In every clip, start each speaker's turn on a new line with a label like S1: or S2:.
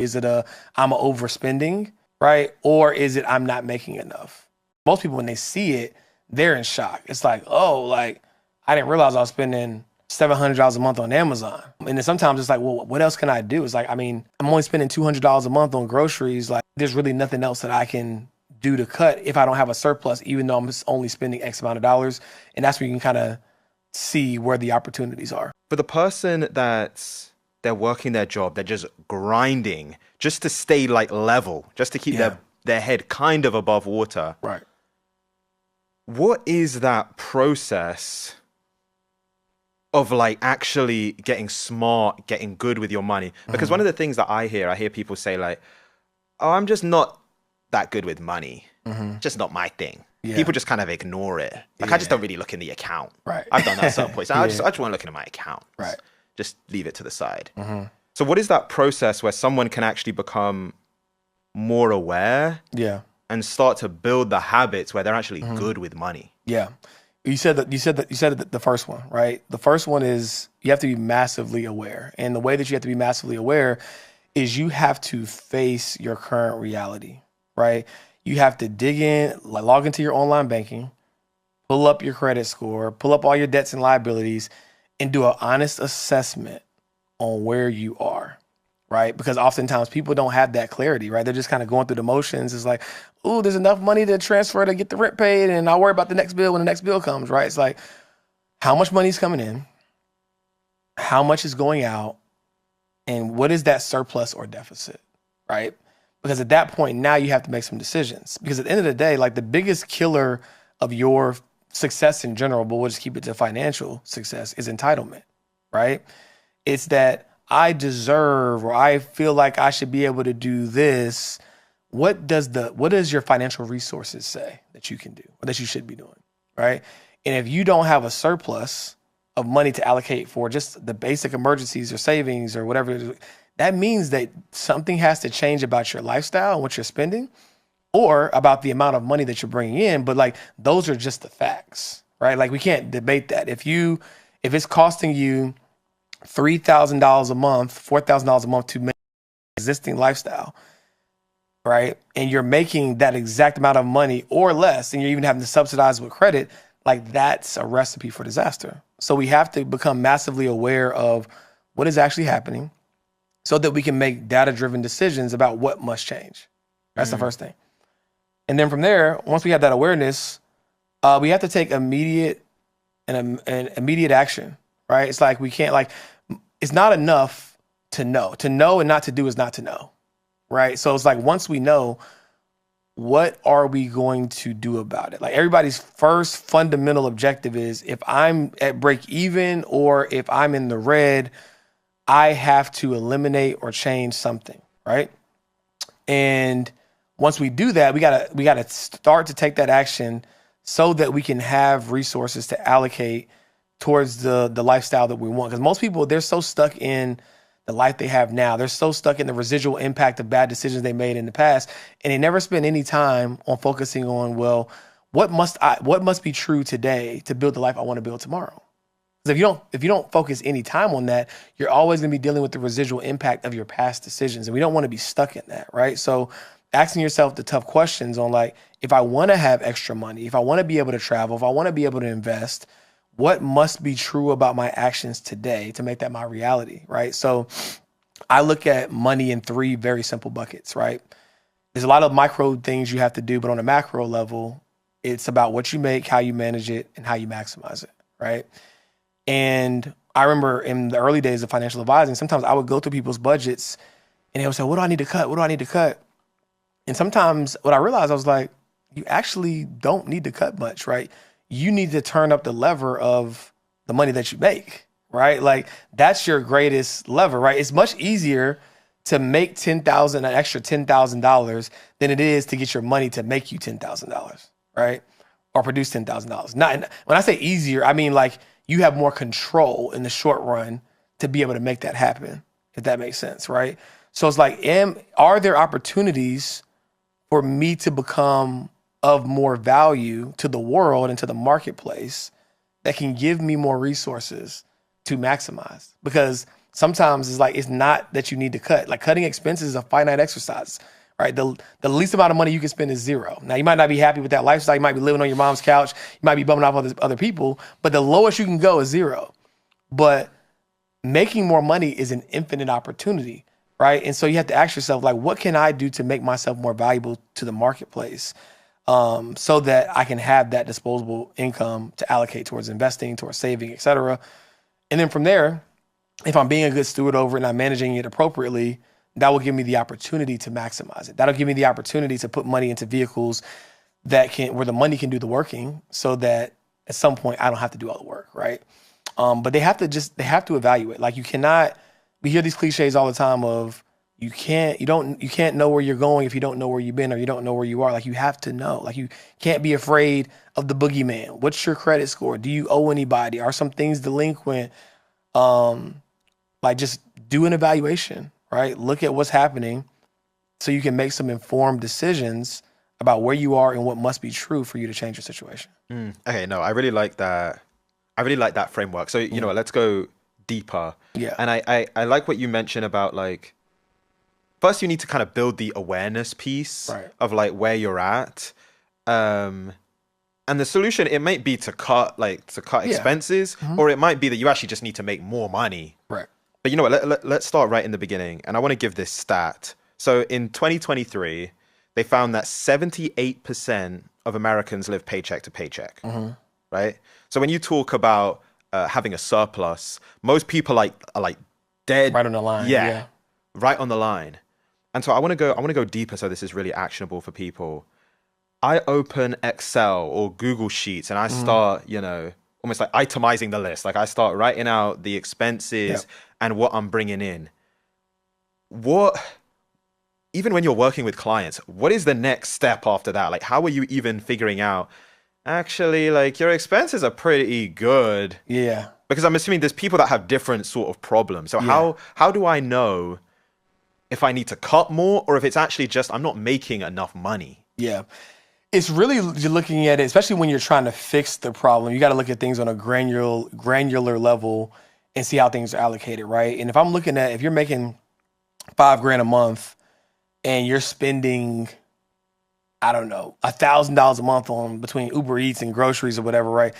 S1: Is it I'm overspending, right? Or is it I'm not making enough? Most people, when they see it, they're in shock. It's like, oh, like I didn't realize I was spending $700 a month on Amazon. And then sometimes it's like, well, what else can I do? It's like, I mean, I'm only spending $200 a month on groceries. Like there's really nothing else that I can do to cut if I don't have a surplus, even though I'm only spending X amount of dollars. And that's where you can kind of see where the opportunities are.
S2: For the person that's they're working their job, they're just grinding just to stay like level, just to keep their head kind of above water.
S1: Right.
S2: What is that process of like actually getting smart, getting good with your money? Because one of the things that I hear people say like, oh, I'm just not that good with money. Just not my thing. Yeah. People just kind of ignore it. Like I just don't really look in the account.
S1: Right.
S2: I've done that at some points. I just want to look into my account.
S1: Right.
S2: Just leave it to the side. So what is that process where someone can actually become more aware and start to build the habits where they're actually good with money?
S1: Yeah. You said the first one, right? The first one is you have to be massively aware. And the way that you have to be massively aware is you have to face your current reality, right? You have to dig in, log into your online banking, pull up your credit score, pull up all your debts and liabilities, and do an honest assessment on where you are, right? Because oftentimes people don't have that clarity, right? They're just kind of going through the motions. It's like, ooh, there's enough money to transfer to get the rent paid, and I'll worry about the next bill when the next bill comes, right? It's like, how much money is coming in? How much is going out? And what is that surplus or deficit, right? Because at that point, now you have to make some decisions. Because at the end of the day, like the biggest killer of your success in general, but we'll just keep it to financial success, is entitlement, right? It's that I deserve, or I feel like I should be able to do this. What does your financial resources say that you can do, or that you should be doing, right? And if you don't have a surplus of money to allocate for just the basic emergencies or savings or whatever it is, that means that something has to change about your lifestyle and what you're spending, or about the amount of money that you're bringing in. But like, those are just the facts, right? Like we can't debate that. If it's costing you $3,000 a month, $4,000 a month to make an existing lifestyle, right? And you're making that exact amount of money or less, and you're even having to subsidize with credit, like that's a recipe for disaster. So we have to become massively aware of what is actually happening, so that we can make data-driven decisions about what must change. That's the first thing. And then from there, once we have that awareness, we have to take immediate action, right? It's like we can't, like, it's not enough to know. To know and not to do is not to know, right? So it's like, once we know, what are we going to do about it? Like everybody's first fundamental objective is, if I'm at break even or if I'm in the red, I have to eliminate or change something, right? And once we do that, we gotta start to take that action so that we can have resources to allocate towards the lifestyle that we want. Because most people, they're so stuck in the life they have now. They're so stuck in the residual impact of bad decisions they made in the past, and they never spend any time on focusing on, well, what must be true today to build the life I want to build tomorrow? Because if you don't focus any time on that, you're always going to be dealing with the residual impact of your past decisions, and we don't want to be stuck in that, right? So asking yourself the tough questions on, like, if I want to have extra money, if I want to be able to travel, if I want to be able to invest, what must be true about my actions today to make that my reality, right? So I look at money in three very simple buckets, right? There's a lot of micro things you have to do, but on a macro level, it's about what you make, how you manage it, and how you maximize it, right? And I remember in the early days of financial advising, sometimes I would go through people's budgets and they would say, what do I need to cut? What do I need to cut? And sometimes what I realized, I was like, you actually don't need to cut much, right? You need to turn up the lever of the money that you make, right? Like that's your greatest lever, right? It's much easier to make an extra $10,000 than it is to get your money to make you $10,000, right? Or produce $10,000. Not when I say easier, I mean like you have more control in the short run to be able to make that happen, if that makes sense, right? So it's like, are there opportunities for me to become of more value to the world and to the marketplace that can give me more resources to maximize? Because sometimes it's like, it's not that you need to cut. Like cutting expenses is a finite exercise, right? The least amount of money you can spend is zero. Now you might not be happy with that lifestyle. You might be living on your mom's couch. You might be bumming off other people, but the lowest you can go is zero. But making more money is an infinite opportunity, right? And so you have to ask yourself, like, what can I do to make myself more valuable to the marketplace, so that I can have that disposable income to allocate towards investing, towards saving, et cetera. And then from there, if I'm being a good steward over it and I'm managing it appropriately, that will give me the opportunity to maximize it. That'll give me the opportunity to put money into vehicles where the money can do the working, so that at some point I don't have to do all the work, right? But they have to evaluate. Like we hear these cliches all the time of you can't know where you're going if you don't know where you've been or you don't know where you are. Like you have to know. Like you can't be afraid of the boogeyman. What's your credit score? Do you owe anybody? Are some things delinquent? Like just do an evaluation, right? Look at what's happening so you can make some informed decisions about where you are and what must be true for you to change your situation.
S2: Okay, no, I really like that. I really like that framework. So, you know what, let's go deeper.
S1: Yeah.
S2: And I like what you mentioned about like, first you need to kind of build the awareness piece of like where you're at. And the solution, it might be to cut expenses, or it might be that you actually just need to make more money.
S1: Right.
S2: But you know what, let's start right in the beginning. And I want to give this stat. So in 2023, they found that 78% of Americans live paycheck to paycheck, right? So when you talk about having a surplus, most people are like dead.
S1: Right on the line. Yeah.
S2: Right on the line. And so I want to go deeper so this is really actionable for people. I open Excel or Google Sheets and I start, almost like itemizing the list. Like I start writing out the expenses and what I'm bringing in. Even when you're working with clients, what is the next step after that? Like, how are you even figuring out, actually, like your expenses are pretty good?
S1: Yeah.
S2: Because I'm assuming there's people that have different sort of problems. So how do I know if I need to cut more or if it's actually just I'm not making enough money?
S1: Yeah. It's really, you're looking at it, especially when you're trying to fix the problem, you got to look at things on a granular level and see how things are allocated, right? And if you're making $5,000 a month and you're spending, I don't know, $1,000 a month on between Uber Eats and groceries or whatever, right?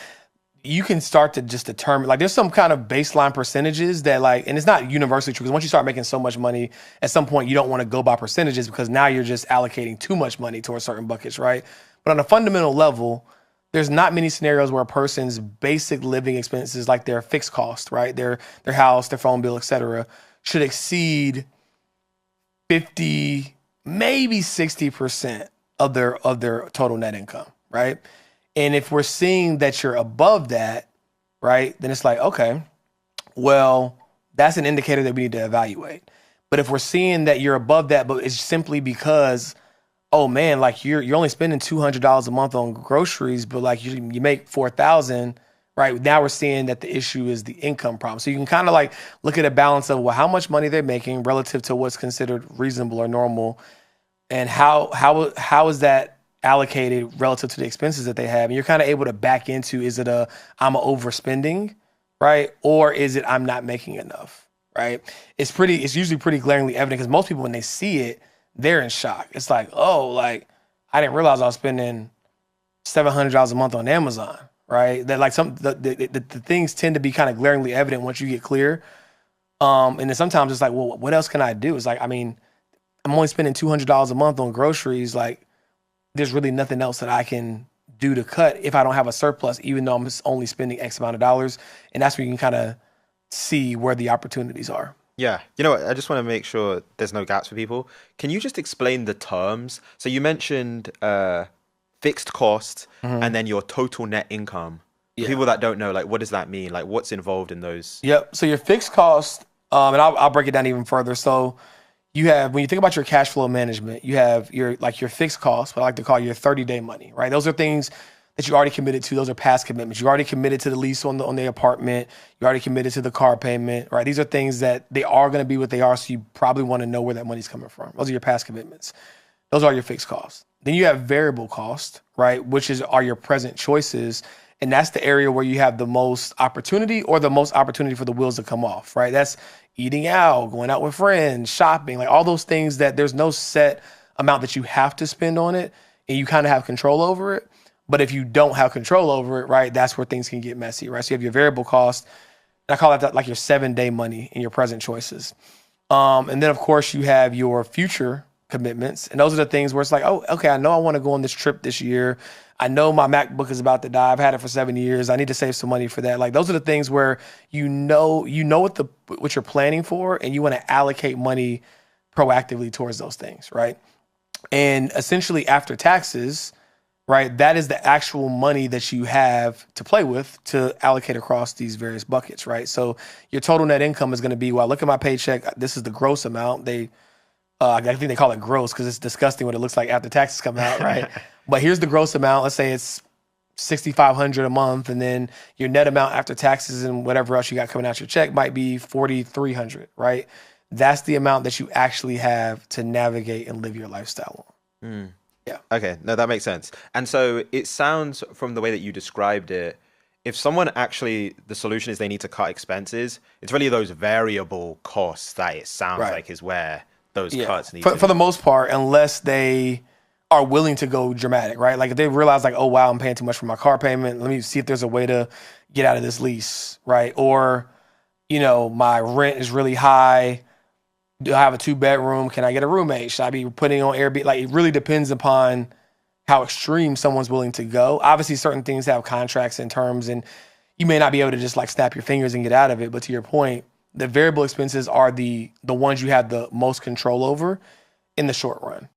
S1: You can start to just determine, like there's some kind of baseline percentages that like, and it's not universally true because once you start making so much money, at some point you don't want to go by percentages because now you're just allocating too much money towards certain buckets, right? But on a fundamental level, there's not many scenarios where a person's basic living expenses, like their fixed cost, right? Their house, their phone bill, et cetera, should exceed 50, maybe 60% of their total net income, right? And if we're seeing that you're above that, right, then it's like, okay, well, that's an indicator that we need to evaluate. But if we're seeing that you're above that, but it's simply because, oh man, like you're only spending $200 a month on groceries, but like you make $4,000, right? Now we're seeing that the issue is the income problem. So you can kind of like look at a balance of, well, how much money they're making relative to what's considered reasonable or normal, and how is that allocated relative to the expenses that they have. And you're kind of able to back into, is it I'm overspending, right? Or is it I'm not making enough, right? It's usually pretty glaringly evident because most people, when they see it, they're in shock. It's like, oh, like I didn't realize I was spending $700 a month on Amazon, right? That like the things tend to be kind of glaringly evident once you get clear. And then sometimes it's like, well, what else can I do? It's like, I mean, I'm only spending $200 a month on groceries. Like, there's really nothing else that I can do to cut if I don't have a surplus, even though I'm only spending X amount of dollars. And that's where you can kind of see where the opportunities are.
S2: Yeah. You know what? I just want to make sure there's no gaps for people. Can you just explain the terms? So you mentioned fixed cost and then your total net income. For people that don't know, like, what does that mean? Like, what's involved in those?
S1: Yep. So your fixed cost, and I'll break it down even further. So you have, when you think about your cash flow management, you have your fixed costs, what I like to call your 30-day money, right? Those are things that you already committed to. Those are past commitments. You already committed to the lease on the apartment. You already committed to the car payment, right? These are things that they are going to be what they are. So you probably want to know where that money's coming from. Those are your past commitments. Those are your fixed costs. Then you have variable cost, right? Which are your present choices. And that's the area where you have the most opportunity or the most opportunity for the wheels to come off, right? That's eating out, going out with friends, shopping, like all those things that there's no set amount that you have to spend on it and you kind of have control over it. But if you don't have control over it, right, that's where things can get messy, right? So you have your variable cost. And I call that like your 7-day money in your present choices. And then, of course, you have your future commitments. And those are the things where it's like, oh, okay, I know I want to go on this trip this year. I know my MacBook is about to die. I've had it for 7 years. I need to save some money for that. Like those are the things where you know what you're planning for, and you want to allocate money proactively towards those things, right? And essentially after taxes, right, that is the actual money that you have to play with to allocate across these various buckets, right? So your total net income is going to be, well, look at my paycheck. This is the gross amount. I think they call it gross because it's disgusting what it looks like after taxes come out, right? But here's the gross amount. Let's say it's $6,500 a month, and then your net amount after taxes and whatever else you got coming out your check might be $4,300, right? That's the amount that you actually have to navigate and live your lifestyle on. Yeah.
S2: Okay, no, that makes sense. And so it sounds from the way that you described it, if someone actually, the solution is they need to cut expenses, it's really those variable costs that it sounds
S1: Right.
S2: like is where those
S1: Yeah.
S2: cuts need
S1: For,
S2: to
S1: for
S2: be.
S1: the most part, unless they are willing to go dramatic, right? Like if they realize like, oh wow, I'm paying too much for my car payment. Let me see if there's a way to get out of this lease, right? Or, my rent is really high. Do I have a 2-bedroom? Can I get a roommate? Should I be putting on Airbnb? Like it really depends upon how extreme someone's willing to go. Obviously, certain things have contracts and terms, and you may not be able to just like snap your fingers and get out of it. But to your point, the variable expenses are the ones you have the most control over in the short run.